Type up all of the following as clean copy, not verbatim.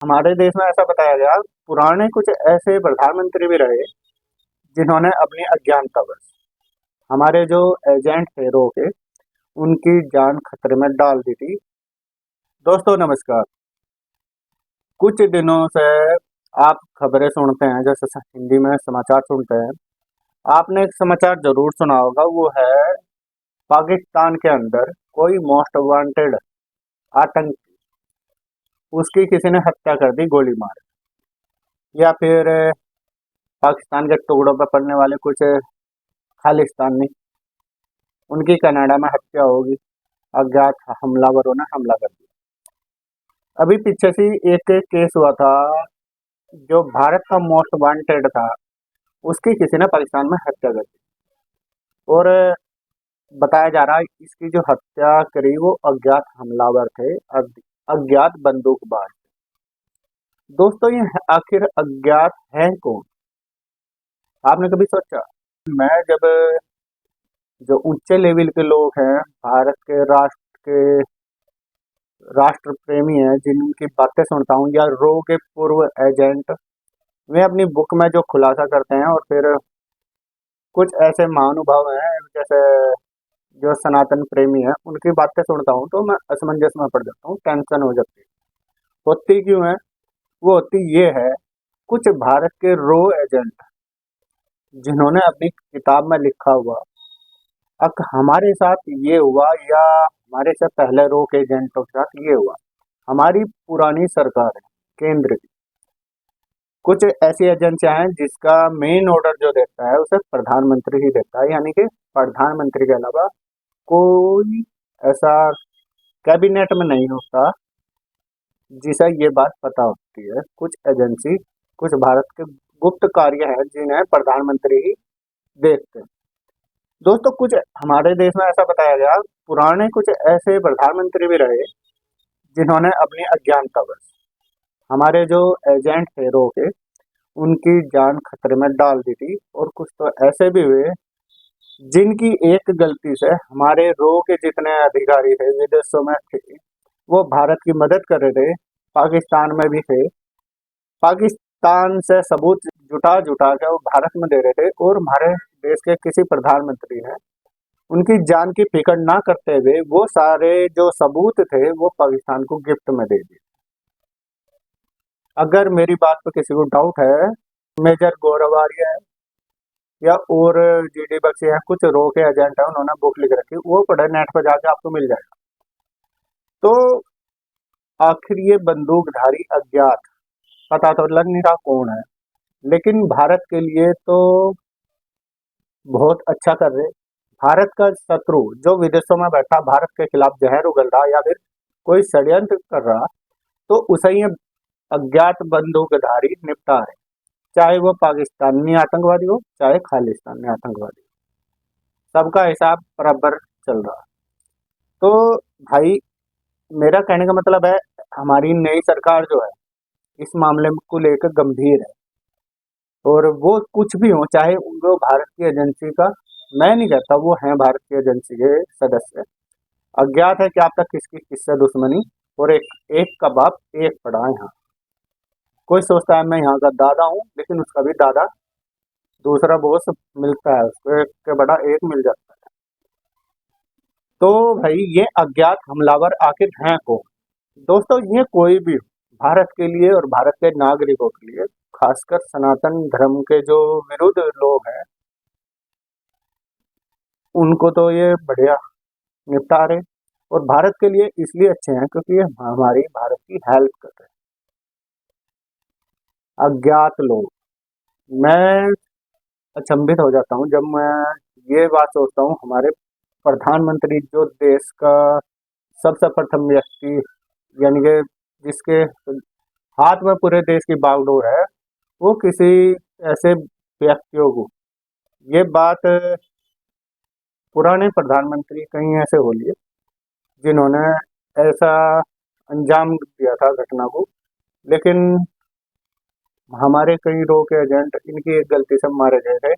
हमारे देश में ऐसा बताया गया, पुराने कुछ ऐसे प्रधानमंत्री भी रहे जिन्होंने अपनी अज्ञानतावश हमारे जो एजेंट थे रो के उनकी जान खतरे में डाल दी थी। दोस्तों नमस्कार। कुछ दिनों से आप खबरें सुनते हैं, जैसे हिंदी में समाचार सुनते हैं। आपने एक समाचार जरूर सुना होगा, वो है पाकिस्तान के अंदर कोई मोस्ट वांटेड आतंकी, उसकी किसी ने हत्या कर दी गोली मार, या फिर पाकिस्तान के टुकड़ों पर पड़ने वाले कुछ खालिस्तानी, उनकी कनाडा में हत्या होगी। अज्ञात हमलावरों ने हमला कर दिया। अभी पीछे से एक केस हुआ था, जो भारत का मोस्ट वांटेड था, उसकी किसी ने पाकिस्तान में हत्या कर दी। और बताया जा रहा है इसकी जो हत्या करी वो अज्ञात हमलावर थे, अज्ञात बंदूकबाज। दोस्तों ये आखिर अज्ञात है कौन? आपने कभी सोचा? मैं जब जो ऊंचे लेवल के लोग हैं, भारत के राष्ट्र प्रेमी हैं, जिनकी बातें सुनता हूँ, या रो के पूर्व एजेंट, वे अपनी बुक में जो खुलासा करते हैं, और फिर कुछ ऐसे महानुभाव हैं जैसे जो सनातन प्रेमी हैं, उनकी बातें सुनता हूँ तो मैं असमंजस में पड़ जाता हूँ, टेंशन हो जाती है। होती क्यों है? वो होती ये है, कुछ भारत के रो एजेंट जिन्होंने अपनी किताब में लिखा हुआ, अब हमारे साथ ये हुआ या हमारे से पहले रो के एजेंटों के साथ ये हुआ। हमारी पुरानी सरकार है केंद्र की, कुछ ऐसी एजेंसियां हैं जिसका मेन ऑर्डर जो देता है उसे प्रधानमंत्री ही देता है, यानी कि प्रधानमंत्री के अलावा कोई ऐसा कैबिनेट में नहीं होता जिसे ये बात पता होती है। कुछ एजेंसी, कुछ भारत के गुप्त कार्य हैं जिन्हें प्रधानमंत्री ही देखते हैं। दोस्तों कुछ हमारे देश में ऐसा बताया गया, पुराने कुछ ऐसे प्रधानमंत्री भी रहे जिन्होंने अपनी अज्ञानतावश हमारे जो एजेंट थे रो के उनकी जान खतरे में डाल दी थी। और कुछ तो ऐसे भी हुए जिनकी एक गलती से हमारे रो के जितने अधिकारी थे विदेशों में थे, वो भारत की मदद कर रहे थे, पाकिस्तान में भी थे, पाकिस्तान से सबूत जुटा जुटा के वो भारत में दे रहे थे, और हमारे देश के किसी प्रधानमंत्री ने उनकी जान की फिक्र ना करते हुए वो सारे जो सबूत थे वो पाकिस्तान को गिफ्ट में दे दिए। अगर मेरी बात पर किसी को डाउट है, मेजर गौरव आर्य है या और जीडी बख्शी है, कुछ रो के एजेंट है, उन्होंने बुक लिख रखी, वो पढ़े, नेट पर जाके आपको मिल जाएगा। तो आखिर ये बंदूकधारी अज्ञात, पता तो लग नहीं रहा कौन है, लेकिन भारत के लिए तो बहुत अच्छा कर रहे। भारत का शत्रु जो विदेशों में बैठा भारत के खिलाफ जहर उगल रहा या फिर कोई षड्यंत्र कर रहा, तो उसे ये अज्ञात बंदूकधारी निपटा रहे, चाहे वो पाकिस्तानी आतंकवादी हो चाहे खालिस्तानी आतंकवादी हो, सबका हिसाब बराबर चल रहा। तो भाई मेरा कहने का मतलब है, हमारी नई सरकार जो है इस मामले को लेकर गंभीर है, और वो कुछ भी हो, चाहे वो भारत की एजेंसी का, मैं नहीं कहता वो हैं भारत की एजेंसी के सदस्य, अज्ञात है कि आप तक किसकी किससे दुश्मनी, और एक एक का बाप एक पड़ा है यहाँ। कोई सोचता है मैं यहाँ का दादा हूँ, लेकिन उसका भी दादा दूसरा बॉस मिलता है उसको, एक के बड़ा एक मिल जाता है। तो भाई ये अज्ञात हमलावर आखिर हैं कौन? दोस्तों ये कोई भी हो, भारत के लिए और भारत के नागरिकों के लिए, खासकर सनातन धर्म के जो विरुद्ध लोग हैं, उनको तो ये बढ़िया निपटा रहे। और भारत के लिए इसलिए अच्छे हैं क्योंकि ये हमारी भारत की हेल्प कर रहे हैं। अज्ञात लोग, मैं अचंभित हो जाता हूँ जब मैं ये बात सोचता हूँ, हमारे प्रधानमंत्री जो देश का सबसे प्रथम व्यक्ति, यानी कि जिसके हाथ में पूरे देश की बागडोर है, वो किसी ऐसे व्यक्तियों को, ये बात पुराने प्रधानमंत्री कहीं ऐसे हो लिए जिन्होंने ऐसा अंजाम दिया था घटना को, लेकिन हमारे कई रो के एजेंट इनकी एक गलती से मारे गए थे।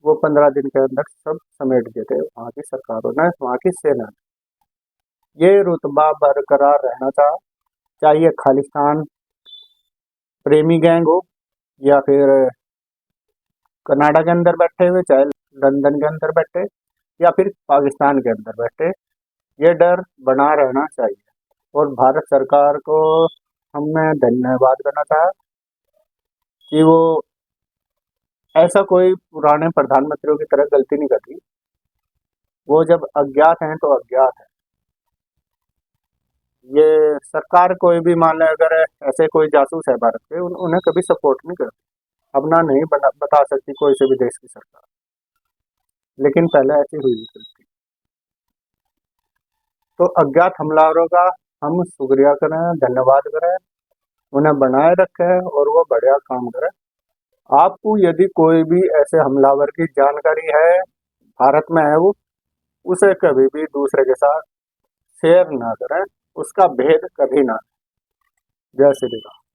वो 15 दिन के अंदर सब समेट दिए थे वहाँ की सरकारों ने, वहाँ की सेना ने। ये रुतबा बरकरार रहना था, चाहे खालिस्तान प्रेमी गैंग हो, या फिर कनाडा के अंदर बैठे हुए, चाहे लंदन के अंदर बैठे, या फिर पाकिस्तान के अंदर बैठे, ये डर बना रहना चाहिए। और भारत सरकार को हमें धन्यवाद करना चाहा कि वो ऐसा कोई पुराने प्रधानमंत्रियों की तरह गलती नहीं करती। वो जब अज्ञात हैं तो अज्ञात है। ये सरकार कोई भी मान लें, अगर ऐसे कोई जासूस है भारत के, उन्हें कभी सपोर्ट नहीं करती। अपना नहीं बता सकती कोई से भी देश की सरकार, लेकिन पहले ऐसी हुई थी। तो अज्ञात हमलावरों का हम शुक्रिया करें, धन्यवाद करें, उन्हें बनाए रखें और वो बढ़िया काम करें। आपको यदि कोई भी ऐसे हमलावर की जानकारी है, भारत में है वो, उसे कभी भी दूसरे के साथ शेयर ना करें, उसका भेद कभी ना। जय श्री राम।